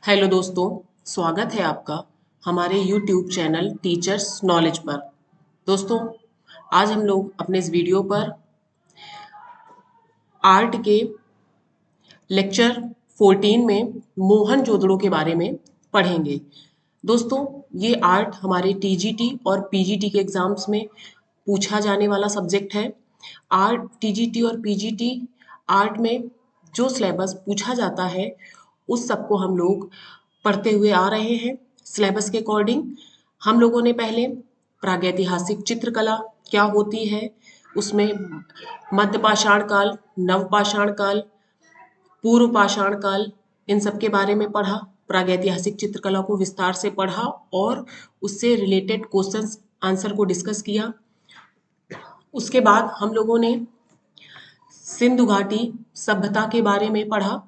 Hello दोस्तों, स्वागत है आपका हमारे YouTube चैनल टीचर्स नॉलेज पर। दोस्तों, आज हम लोग अपने इस वीडियो पर आर्ट के लेक्चर 14 में मोहनजोदड़ो के बारे में पढ़ेंगे। दोस्तों, ये आर्ट हमारे टीजीटी और पीजीटी के एग्जाम्स में पूछा जाने वाला सब्जेक्ट है। आर्ट टीजीटी और पीजीटी आर्ट में जो सिलेबस पूछा जाता है उस सबको हम लोग पढ़ते हुए आ रहे हैं। सिलेबस के अकॉर्डिंग हम लोगों ने पहले प्रागैतिहासिक चित्रकला क्या होती है, उसमें मध्य पाषाण काल, नव पाषाण काल, पूर्व पाषाण काल, इन सब के बारे में पढ़ा। प्रागैतिहासिक चित्रकला को विस्तार से पढ़ा और उससे रिलेटेड क्वेश्चंस आंसर को डिस्कस किया। उसके बाद हम लोगों ने सिंधु घाटी सभ्यता के बारे में पढ़ा।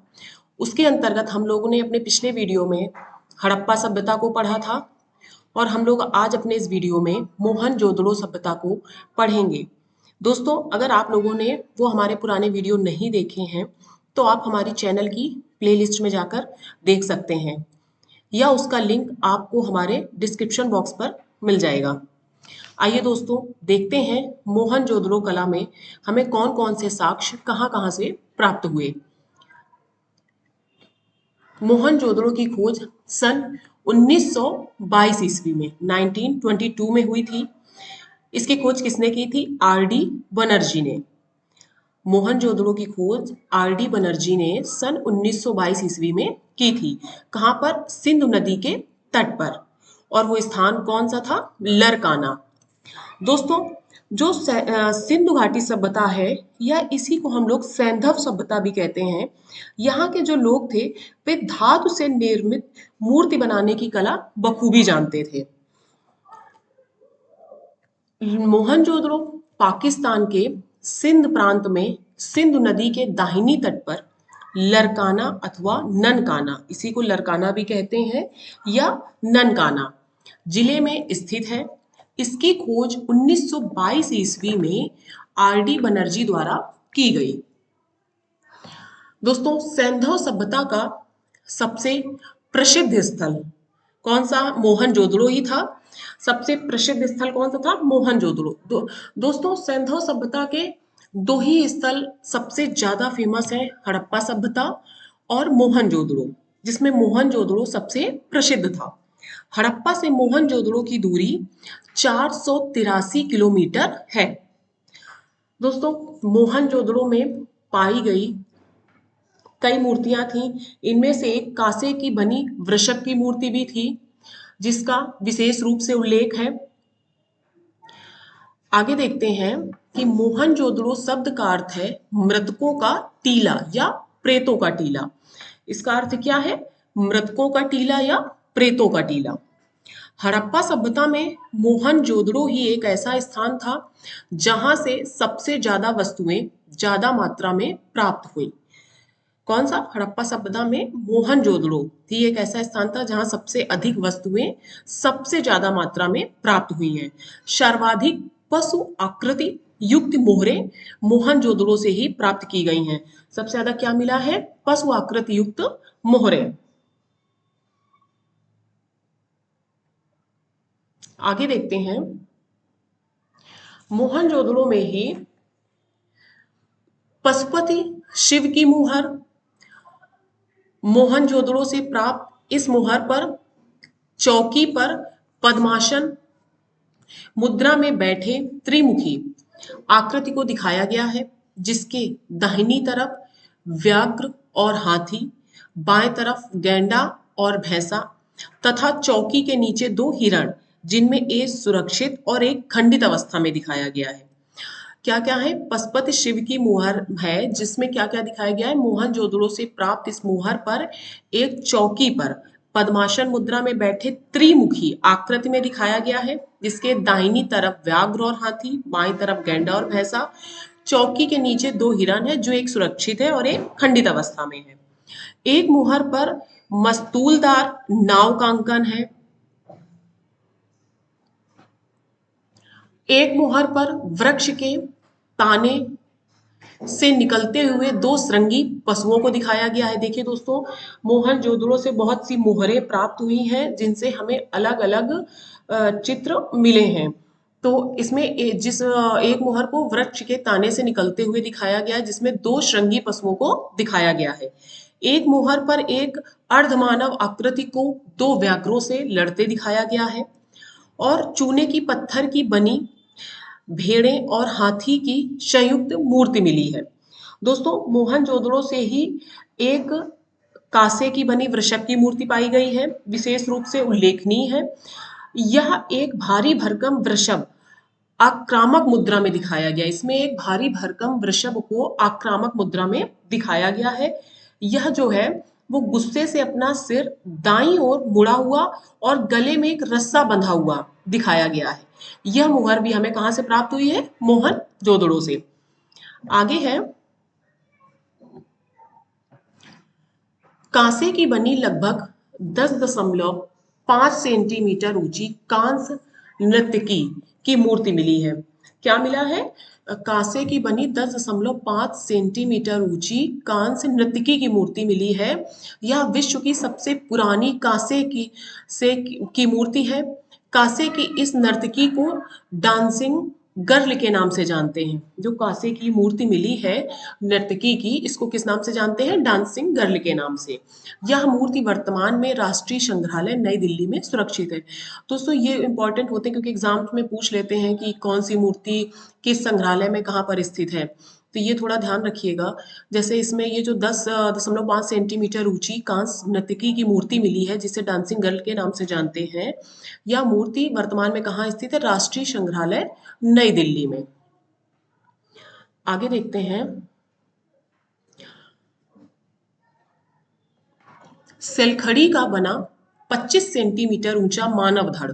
उसके अंतर्गत हम लोगों ने अपने पिछले वीडियो में हड़प्पा सभ्यता को पढ़ा था और हम लोग आज अपने इस वीडियो में मोहनजोदड़ो सभ्यता को पढ़ेंगे। दोस्तों, अगर आप लोगों ने वो हमारे पुराने वीडियो नहीं देखे हैं तो आप हमारी चैनल की प्लेलिस्ट में जाकर देख सकते हैं या उसका लिंक आपको हमारे डिस्क्रिप्शन बॉक्स पर मिल जाएगा। आइए दोस्तों, देखते हैं मोहनजोदड़ो कला में हमें कौन कौन से साक्ष्य कहाँ कहाँ से प्राप्त हुए। मोहनजोदड़ो की खोज सन 1922 ईस्वी में 1922 में हुई थी। इसकी खोज किसने की थी? आर.डी. बनर्जी ने। मोहनजोदड़ो की खोज आर.डी. बनर्जी ने सन 1922 ईस्वी में की थी। कहाँ पर? सिंधु नदी के तट पर। और वो स्थान कौन सा था? लरकाना। दोस्तों, जो सिंधु घाटी सभ्यता है या इसी को हम लोग सैंधव सभ्यता भी कहते हैं, यहाँ के जो लोग थे वे धातु से निर्मित मूर्ति बनाने की कला बखूबी जानते थे। मोहनजोदड़ो पाकिस्तान के सिंध प्रांत में सिंधु नदी के दाहिनी तट पर लरकाना अथवा ननकाना, इसी को लरकाना भी कहते हैं या ननकाना जिले में स्थित है। इसकी खोज 1922 ईस्वी में आर.डी. बनर्जी द्वारा की गई। दोस्तों, सैंधव सभ्यता का सबसे प्रसिद्ध स्थल कौन सा? मोहनजोदड़ो ही था। सबसे प्रसिद्ध स्थल कौन सा था? मोहनजोदड़ो। दोस्तों, सैंधव सभ्यता के दो ही स्थल सबसे ज्यादा फेमस है, हड़प्पा सभ्यता और मोहनजोदड़ो, जिसमें मोहनजोदड़ो सबसे प्रसिद्ध था। हड़प्पा से मोहनजोदड़ो की दूरी 483 किलोमीटर है। दोस्तों, मोहनजोदड़ो में पाई गई कई मूर्तियां थीं। इनमें से एक कांसे की बनी वृषभ की मूर्ति भी थी, जिसका विशेष रूप से उल्लेख है। आगे देखते हैं कि मोहनजोदड़ो शब्द का अर्थ है मृतकों का टीला या प्रेतों का टीला। इसका अर्थ क्या है? मृतकों का टीला या प्रेतों का टीला। हड़प्पा सभ्यता में मोहनजोदड़ो ही एक ऐसा स्थान था जहां से सबसे ज्यादा वस्तुएं ज्यादा मात्रा में प्राप्त हुई। कौन सा? हड़प्पा सभ्यता में मोहनजोदड़ो ही एक ऐसा स्थान था जहां सबसे अधिक वस्तुएं सबसे ज्यादा मात्रा में प्राप्त हुई हैं। सर्वाधिक पशु आकृति युक्त मोहरें मोहनजोदड़ो से ही प्राप्त की गई हैं। सबसे ज्यादा क्या मिला है? पशु आकृति युक्त मोहरें। आगे देखते हैं, मोहनजोदड़ो में ही पशुपति शिव की मुहर मोहनजोदड़ो से प्राप्त। इस मुहर पर चौकी पर पद्मासन मुद्रा में बैठे त्रिमुखी आकृति को दिखाया गया है, जिसके दाहिनी तरफ व्याघ्र और हाथी, बाएं तरफ गैंडा और भैंसा तथा चौकी के नीचे दो हिरण, जिनमें एक सुरक्षित और एक खंडित अवस्था में दिखाया गया है। क्या क्या है? पशुपति शिव की मुहर है, जिसमें क्या क्या दिखाया गया है? मोहनजोदड़ो से प्राप्त इस मुहर पर एक चौकी पर पद्मासन मुद्रा में बैठे त्रिमुखी आकृति में दिखाया गया है, जिसके दाहिनी तरफ व्याघ्र और हाथी, बाईं तरफ गैंडा और भैंसा, चौकी के नीचे दो हिरण है जो एक सुरक्षित है और एक खंडित अवस्था में है। एक मुहर पर मस्तूलदार नाव का अंकन है। एक मुहर पर वृक्ष के ताने से निकलते हुए दो श्रृंगी पशुओं को दिखाया गया है। देखिए दोस्तों, मोहनजोदड़ो से बहुत सी मोहरें प्राप्त हुई हैं जिनसे हमें अलग अलग चित्र मिले हैं। तो इसमें एक मोहर को वृक्ष के ताने से निकलते हुए दिखाया गया है जिसमें दो श्रृंगी पशुओं को दिखाया गया है। एक मोहर पर एक अर्धमानव आकृति को दो व्याघ्रों से लड़ते दिखाया गया है और चूने की पत्थर की बनी भेड़ें और हाथी की संयुक्त मूर्ति मिली है। दोस्तों, मोहनजोदड़ो से ही एक कांसे की बनी वृषभ की मूर्ति पाई गई है, विशेष रूप से उल्लेखनीय है। यह एक भारी भरकम वृषभ आक्रामक मुद्रा में दिखाया गया। इसमें एक भारी भरकम वृषभ को आक्रामक मुद्रा में दिखाया गया है। यह जो है वो गुस्से से अपना सिर दाईं ओर मुड़ा हुआ और गले में एक रस्सा बंधा हुआ दिखाया गया है। यह मुहर भी हमें कहां से प्राप्त हुई है? मोहनजोदड़ो से। आगे है, कांसे की बनी लगभग 10.5 सेंटीमीटर ऊंची कांस्य नर्तकी की मूर्ति मिली है। क्या मिला है? कांसे की बनी 10.5 सेंटीमीटर ऊंची कांस्य नर्तकी की मूर्ति मिली है। यह विश्व की सबसे पुरानी कांसे की मूर्ति है। कांसे की इस नर्तकी को डांसिंग गर्ल के नाम से जानते हैं। जो कांसे की मूर्ति मिली है नर्तकी की, इसको किस नाम से जानते हैं? डांसिंग गर्ल के नाम से। यह मूर्ति वर्तमान में राष्ट्रीय संग्रहालय नई दिल्ली में सुरक्षित है। दोस्तों, ये इंपॉर्टेंट होते हैं क्योंकि एग्जाम में पूछ लेते हैं कि कौन सी मूर्ति किस संग्रहालय में कहाँ पर स्थित है, तो ये थोड़ा ध्यान रखिएगा। जैसे इसमें ये जो 10.5 सेंटीमीटर ऊंची कांस्य नर्तकी की मूर्ति मिली है जिसे डांसिंग गर्ल के नाम से जानते हैं, यह मूर्ति वर्तमान में कहाँ स्थित है? राष्ट्रीय संग्रहालय नई दिल्ली में। आगे देखते हैं, सेलखड़ी का बना 25 सेंटीमीटर ऊंचा मानव धड़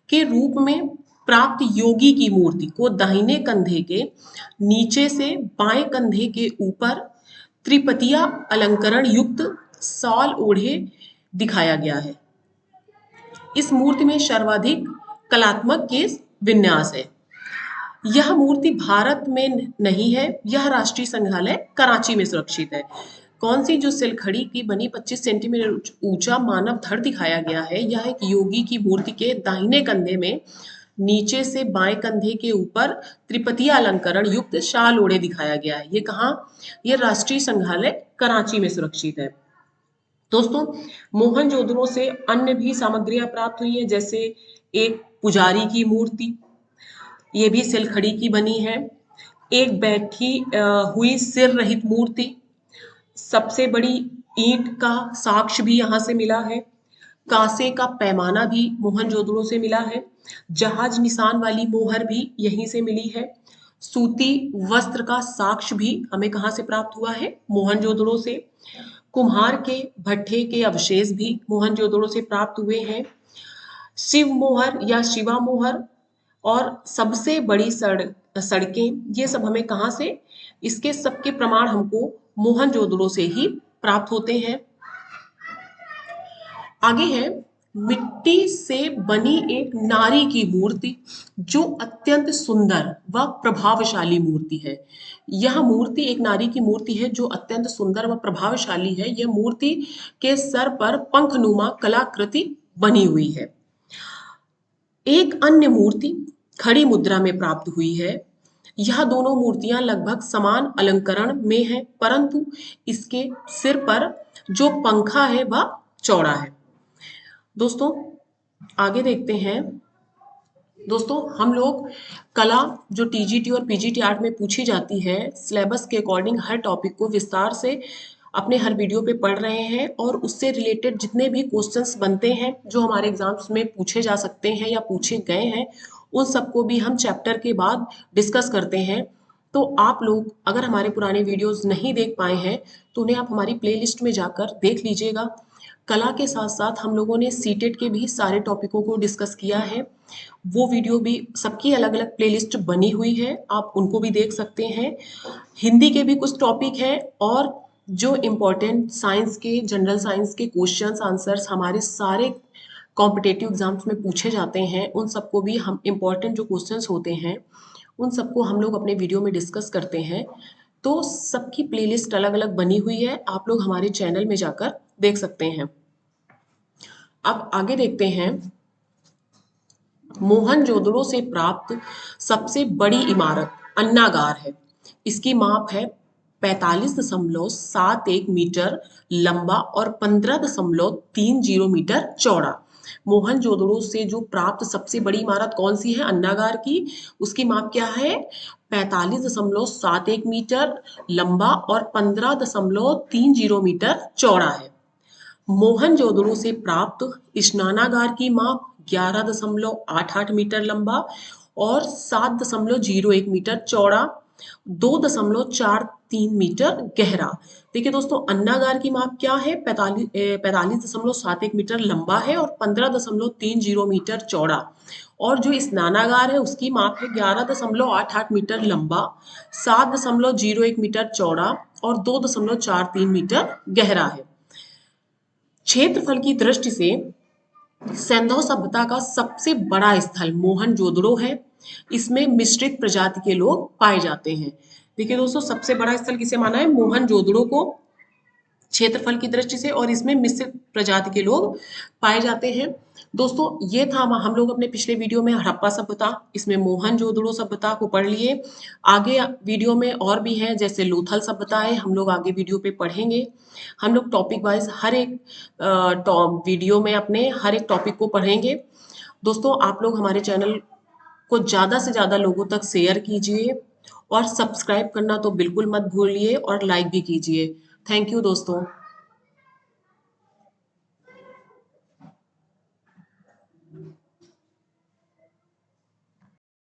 के रूप में प्राप्त योगी की मूर्ति को दाहिने कंधे के नीचे से बाएं कंधे के ऊपर त्रिपतिया अलंकरण युक्त शॉल ओढ़े दिखाया गया है। इस मूर्ति में सर्वाधिक कलात्मक केश विन्यास है। यह मूर्ति भारत में नहीं है, यह राष्ट्रीय संग्रहालय कराची में सुरक्षित है। कौन सी? जो सिलखड़ी की बनी 25 सेंटीमीटर ऊंचा मानव धड़ दिखाया गया है, यह एक योगी की मूर्ति के दाहिने कंधे में नीचे से बाएं कंधे के ऊपर त्रिपतिया अलंकरण युक्त शाल ओढ़े दिखाया गया है। ये कहाँ? ये राष्ट्रीय संग्रहालय कराची में सुरक्षित है। दोस्तों, मोहनजोदड़ो से अन्य भी सामग्रियां प्राप्त हुई है, जैसे एक पुजारी की मूर्ति, ये भी सिलखड़ी की बनी है। एक बैठी हुई सिर रहित मूर्ति, सबसे बड़ी ईंट का साक्ष्य भी यहाँ से मिला है। कांसे का पैमाना भी मोहनजोदड़ो से मिला है। जहाज निशान वाली मोहर भी यहीं से मिली है। सूती वस्त्र का साक्ष्य भी हमें कहाँ से प्राप्त हुआ है? मोहनजोदड़ो से। कुम्हार के भट्ठे के अवशेष भी मोहनजोदड़ो से प्राप्त हुए हैं। शिव मोहर या शिवा मोहर और सबसे बड़ी सड़कें, ये सब हमें कहाँ से? इसके सबके प्रमाण हमको मोहनजोदड़ो से ही प्राप्त होते हैं। आगे है, मिट्टी से बनी एक नारी की मूर्ति जो अत्यंत सुंदर व प्रभावशाली मूर्ति है। यह मूर्ति एक नारी की मूर्ति है जो अत्यंत सुंदर व प्रभावशाली है। यह मूर्ति के सर पर पंखनुमा कलाकृति बनी हुई है। एक अन्य मूर्ति खड़ी मुद्रा में प्राप्त हुई है। यह दोनों मूर्तियां लगभग समान अलंकरण में हैं, परंतु इसके सिर पर जो पंखा है वह चौड़ा है। दोस्तों, आगे देखते हैं। दोस्तों, हम लोग कला जो टीजीटी और पीजीटी आर्ट में पूछी जाती है, सिलेबस के अकॉर्डिंग हर टॉपिक को विस्तार से अपने हर वीडियो पे पढ़ रहे हैं और उससे रिलेटेड जितने भी क्वेश्चंस बनते हैं जो हमारे एग्जाम्स में पूछे जा सकते हैं या पूछे गए हैं, उन सबको भी हम चैप्टर के बाद डिस्कस करते हैं। तो आप लोग अगर हमारे पुराने वीडियोस नहीं देख पाए हैं तो उन्हें आप हमारी प्लेलिस्ट में जाकर देख लीजिएगा। कला के साथ साथ हम लोगों ने सीटेट के भी सारे टॉपिकों को डिस्कस किया है। वो वीडियो भी सबकी अलग अलग प्लेलिस्ट बनी हुई है, आप उनको भी देख सकते हैं। हिंदी के भी कुछ टॉपिक हैं और जो इम्पोर्टेंट साइंस के, जनरल साइंस के क्वेश्चंस आंसर्स हमारे सारे कॉम्पिटेटिव एग्जाम्स में पूछे जाते हैं, उन सबको भी हम इम्पोर्टेंट जो क्वेश्चंस होते हैं उन सबको हम लोग अपने वीडियो में डिस्कस करते हैं। तो सबकी प्लेलिस्ट अलग अलग बनी हुई है, आप लोग हमारे चैनल में जाकर देख सकते हैं। अब आगे देखते हैं, मोहनजोदड़ो से प्राप्त सबसे बड़ी इमारत अन्नागार है। इसकी माप है 45.71 मीटर लंबा और 15.30 मीटर चौड़ा। मोहनजोदड़ो से जो प्राप्त सबसे बड़ी इमारत कौन सी है अन्नागार की, उसकी माप क्या है 45.71 मीटर लंबा और 15.30 मीटर चौड़ा है। मोहनजोदड़ो से प्राप्त स्नानागार की माप 11.88 मीटर लंबा और 7.01 मीटर चौड़ा, 2.43 मीटर गहरा। देखिए दोस्तों, अन्नागार की माप क्या है 45.71 मीटर लंबा है और 15.30 मीटर चौड़ा, और जो स्नानागार है उसकी माप है 11.88 मीटर लंबा, 7.01 मीटर चौड़ा और 2.43 मीटर गहरा है। क्षेत्रफल की दृष्टि से सैंधव सभ्यता का सबसे बड़ा स्थल मोहनजोदड़ो है। इसमें मिश्रित प्रजाति के लोग पाए जाते हैं। देखिए दोस्तों, सबसे बड़ा स्थल किसे माना है मोहनजोदड़ो को क्षेत्रफल की दृष्टि से, और इसमें मिश्रित प्रजाति के लोग पाए जाते हैं। दोस्तों, ये था हम लोग अपने पिछले वीडियो में हड़प्पा सभ्यता, इसमें मोहनजोदड़ो सभ्यता को पढ़ लिए। आगे वीडियो में और भी है, जैसे लोथल सभ्यता है, हम लोग आगे वीडियो पे पढ़ेंगे। हम लोग टॉपिक वाइज हर एक वीडियो में अपने हर एक टॉपिक को पढ़ेंगे। दोस्तों, आप लोग हमारे चैनल को ज़्यादा से ज़्यादा लोगों तक शेयर कीजिए और सब्सक्राइब करना तो बिल्कुल मत भूलिए और लाइक भी कीजिए। थैंक यू दोस्तों।